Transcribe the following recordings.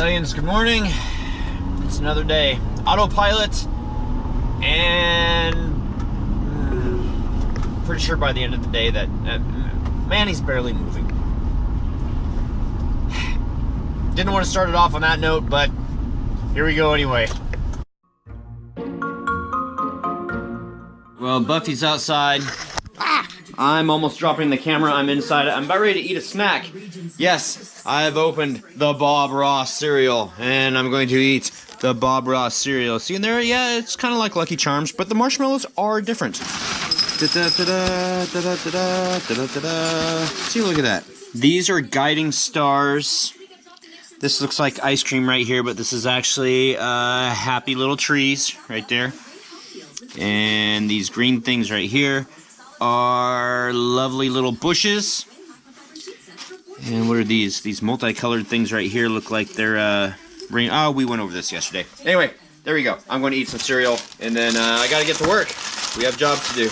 Aliens, good morning. It's another day. Autopilot, and pretty sure by the end of the day that Manny's barely moving. Didn't want to start it off on that note, but here we go anyway. Well, Buffy's outside. I'm almost dropping the camera. I'm inside. I'm about ready to eat a snack. Yes, I've opened the Bob Ross cereal, and I'm going to eat the Bob Ross cereal. See in there? Yeah, it's kind of like Lucky Charms, but the marshmallows are different. See, look at that. These are guiding stars. This looks like ice cream right here, but this is actually happy little trees right there. And these green things right here are lovely little bushes. And what are these? These multicolored things right here look like they're rain. Oh, we went over this yesterday. Anyway, there we go. I'm going to eat some cereal, and then I got to get to work. We have jobs to do.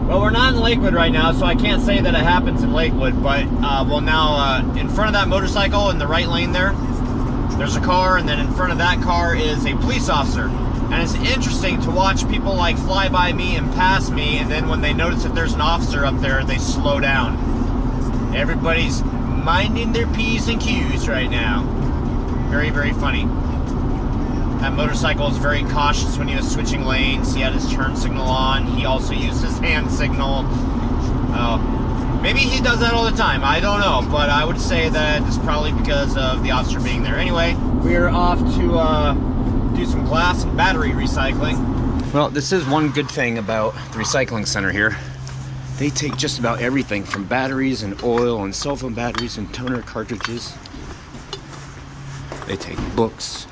Well, we're not in Lakewood right now, so I can't say that it happens in Lakewood, but well, now in front of that motorcycle in the right lane there's a car, and then in front of that car is a police officer. And it's interesting to watch people like fly by me and pass me, and then when they notice that there's an officer up there, they slow down. Everybody's minding their P's and Q's right now. Very, very funny. That motorcycle is very cautious when he was switching lanes. He had his turn signal on. He also used his hand signal. Maybe he does that all the time. I don't know, but I would say that it's probably because of the officer being there. Anyway, we're off to do some glass and battery recycling. Well, this is one good thing about the recycling center here. They take just about everything from batteries and oil and cell phone batteries and toner cartridges. They take books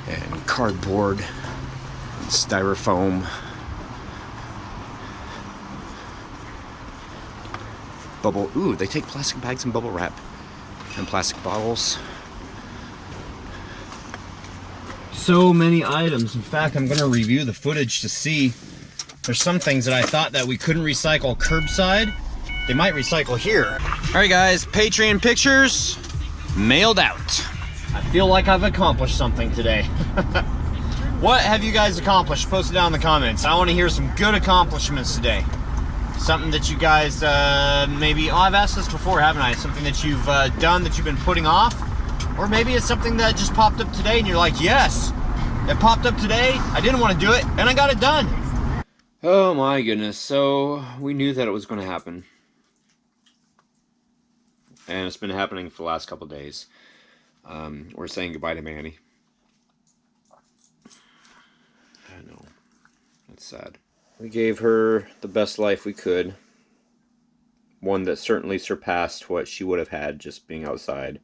and cardboard and styrofoam. Ooh, they take plastic bags and bubble wrap and plastic bottles. So many items. In fact, I'm going to review the footage to see. There's some things that I thought that we couldn't recycle curbside. They might recycle here. All right, guys, Patreon pictures mailed out. I feel like I've accomplished something today. What have you guys accomplished? Post it down in the comments. I want to hear some good accomplishments today. Something that you guys maybe, I've asked this before, haven't I? Something that you've done that you've been putting off. Or maybe it's something that just popped up today and you're like, yes, it popped up today. I didn't want to do it and I got it done. Oh my goodness. So we knew that it was going to happen. And it's been happening for the last couple days. We're saying goodbye to Manny. I know. That's sad. We gave her the best life we could. One that certainly surpassed what she would have had just being outside.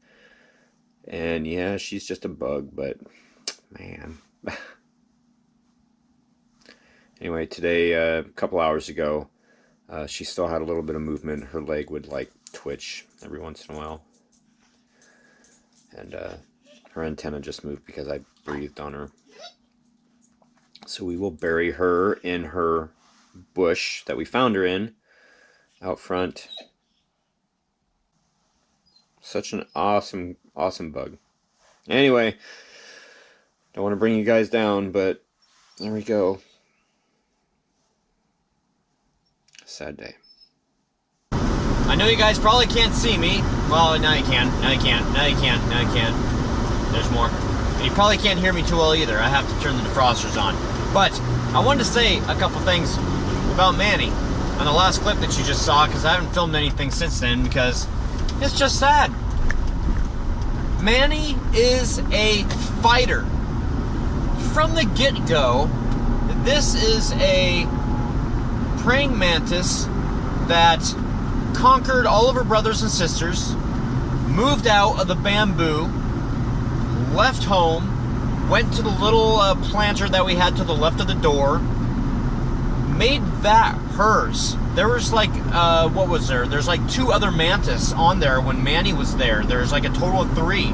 And yeah, she's just a bug, but man. Anyway, today, a couple hours ago, she still had a little bit of movement. Her leg would like twitch every once in a while. And her antenna just moved because I breathed on her. So we will bury her in her bush that we found her in out front. Such an awesome bug. Anyway, don't want to bring you guys down, but there we go. Sad day. I know you guys probably can't see me. Well, now you can. Now you can't. Now you can't. Now you can't. There's more. And you probably can't hear me too well either. I have to turn the defrosters on. But I wanted to say a couple things about Manny on the last clip that you just saw, because I haven't filmed anything since then because it's just sad. Manny is a fighter. From the get-go, this is a praying mantis that conquered all of her brothers and sisters, moved out of the bamboo, left home, went to the little planter that we had to the left of the door, made that hers. There was like, what was there? There's like 2 other mantis on there when Manny was there. There's like a total of 3.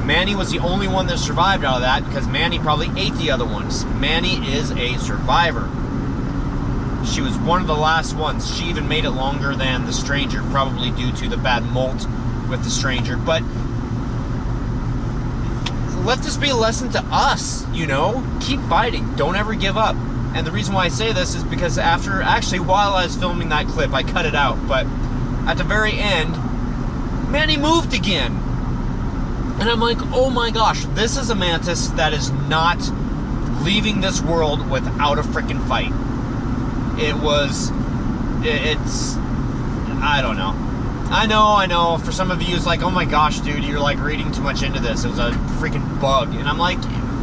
Manny was the only one that survived out of that because Manny probably ate the other ones. Manny is a survivor. She was one of the last ones. She even made it longer than the stranger, probably due to the bad molt with the stranger. But let this be a lesson to us, you know? Keep fighting. Don't ever give up. And the reason why I say this is because actually, while I was filming that clip, I cut it out, but at the very end, Manny moved again. And I'm like, oh my gosh, this is a mantis that is not leaving this world without a freaking fight. It's, I don't know. I know, for some of you it's like, oh my gosh, dude, you're like reading too much into this. It was a freaking bug. And I'm like,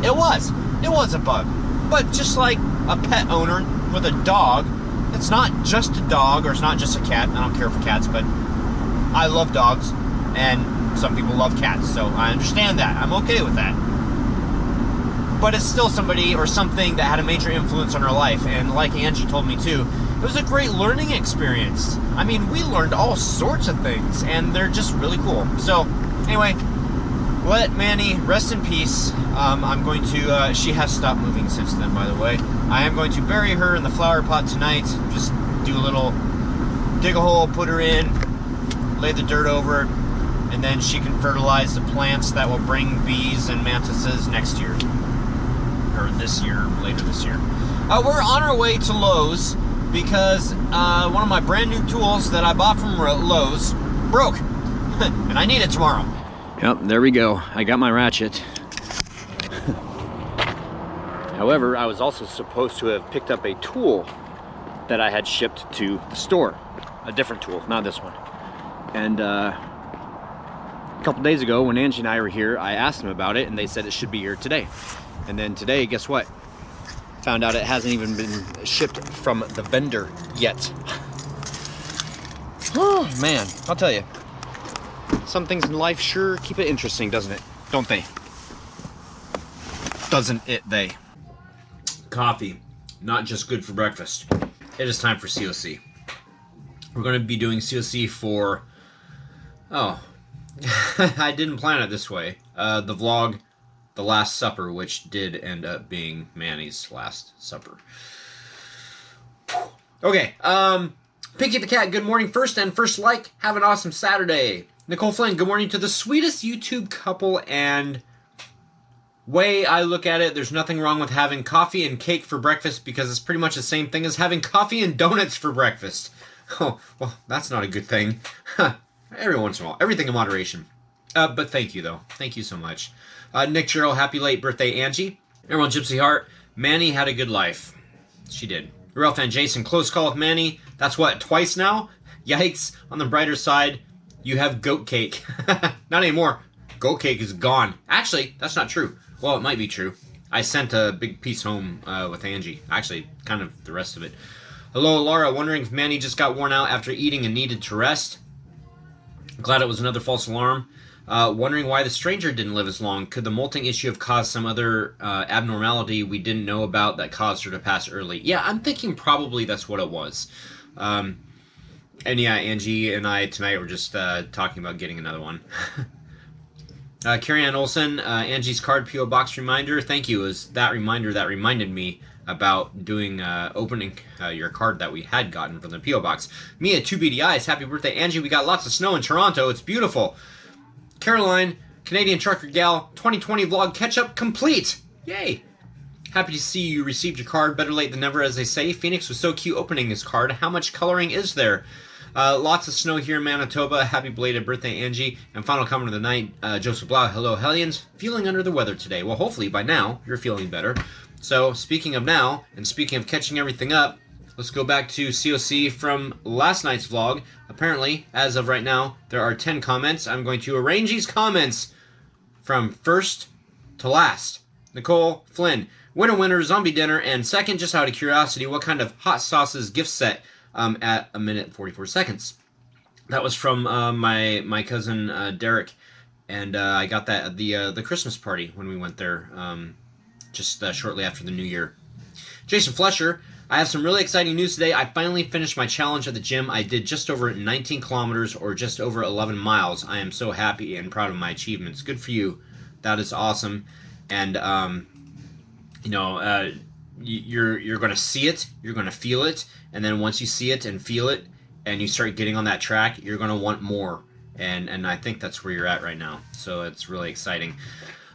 it was a bug. But just like a pet owner with a dog, it's not just a dog or it's not just a cat. I don't care for cats, but I love dogs and some people love cats, so I understand that. I'm okay with that. But it's still somebody or something that had a major influence on our life, and like Angie told me too, it was a great learning experience. I mean, we learned all sorts of things, and they're just really cool. So, anyway, let Manny rest in peace. I'm going to, she has stopped moving since then, by the way. I am going to bury her in the flower pot tonight. Just do a little, dig a hole, put her in, lay the dirt over, and then she can fertilize the plants that will bring bees and mantises next year. Or this year, later this year. We're on our way to Lowe's because one of my brand new tools that I bought from Lowe's broke. And I need it tomorrow. Yep, there we go. I got my ratchet. However, I was also supposed to have picked up a tool that I had shipped to the store. A different tool, not this one. And a couple days ago when Angie and I were here, I asked them about it and they said it should be here today. And then today, guess what? Found out it hasn't even been shipped from the vendor yet. Oh man, I'll tell you. Some things in life sure keep it interesting, doesn't it? Don't they? Doesn't it they? Coffee, not just good for breakfast. It is time for COC. We're going to be doing COC for... Oh, I didn't plan it this way. The vlog, The Last Supper, which did end up being Manny's last supper. Okay, Pinky the Cat, good morning first, and first like, have an awesome Saturday. Nicole Flynn, good morning to the sweetest YouTube couple, and way I look at it, there's nothing wrong with having coffee and cake for breakfast because it's pretty much the same thing as having coffee and donuts for breakfast. Oh, well, that's not a good thing. Every once in a while, everything in moderation. But thank you, though. Thank you so much. Nick Gerald, happy late birthday, Angie. Everyone, Gypsy Heart, Manny had a good life. She did. Real fan Jason, close call with Manny. That's what, twice now? Yikes. On the brighter side, you have goat cake. Not anymore. Goat cake is gone. Actually, that's not true. Well, it might be true. I sent a big piece home with Angie. Actually, kind of the rest of it. Hello, Laura. Wondering if Manny just got worn out after eating and needed to rest. Glad it was another false alarm. Wondering why the stranger didn't live as long. Could the molting issue have caused some other abnormality we didn't know about that caused her to pass early? Yeah, I'm thinking probably that's what it was. And yeah, Angie and I tonight were just talking about getting another one. Carrie Ann Olson, Angie's card P.O. Box reminder. Thank you. It was that reminder that reminded me about doing opening your card that we had gotten from the P.O. Box. Mia, 2BDIs, happy birthday, Angie. We got lots of snow in Toronto. It's beautiful. Caroline, Canadian Trucker Gal, 2020 vlog catch-up complete. Yay. Happy to see you received your card. Better late than never, as they say. Phoenix was so cute opening his card. How much coloring is there? Lots of snow here in Manitoba. Happy belated birthday, Angie. And final comment of the night, Joseph Blau. Hello, Hellions. Feeling under the weather today. Well, hopefully by now you're feeling better. So, speaking of now, and speaking of catching everything up, let's go back to COC from last night's vlog. Apparently, as of right now, there are 10 comments. I'm going to arrange these comments from first to last. Nicole Flynn. Winner, zombie dinner, and second, just out of curiosity, what kind of hot sauces gift set at a minute and 44 seconds? That was from my cousin Derek, and I got that at the Christmas party when we went there just shortly after the New Year. Jason Flesher, I have some really exciting news today. I finally finished my challenge at the gym. I did just over 19 kilometers or just over 11 miles. I am so happy and proud of my achievements. Good for you. That is awesome. And you're going to see it, you're going to feel it, and then once you see it and feel it, and you start getting on that track, you're going to want more. And I think that's where you're at right now. So it's really exciting.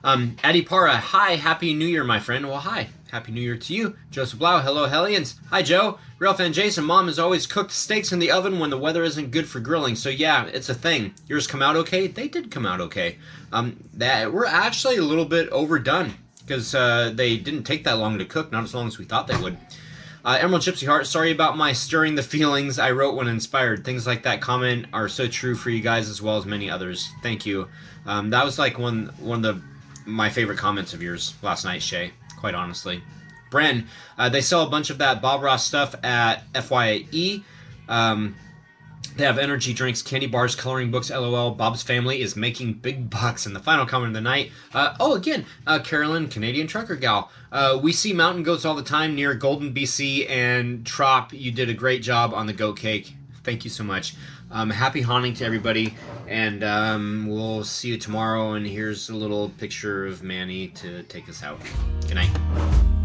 Addie Para, hi, Happy New Year, my friend. Well, hi, Happy New Year to you. Joseph Blau, hello, Hellions. Hi, Joe. Real fan Jason, Mom has always cooked steaks in the oven when the weather isn't good for grilling. So yeah, it's a thing. Yours come out okay? They did come out okay. That we're actually a little bit overdone because they didn't take that long to cook, not as long as we thought they would. Emerald Gypsy Heart, sorry about my stirring the feelings I wrote when inspired. Things like that comment are so true for you guys as well as many others. Thank you. That was like one of my favorite comments of yours last night, Shay, quite honestly. Bren, they sell a bunch of that Bob Ross stuff at FYE. They have energy drinks, candy bars, coloring books, LOL. Bob's family is making big bucks. And the final comment of the night, Carolyn, Canadian trucker gal. We see mountain goats all the time near Golden, BC, and Trop, you did a great job on the goat cake. Thank you so much. Happy haunting to everybody, and we'll see you tomorrow. And here's a little picture of Manny to take us out. Good night.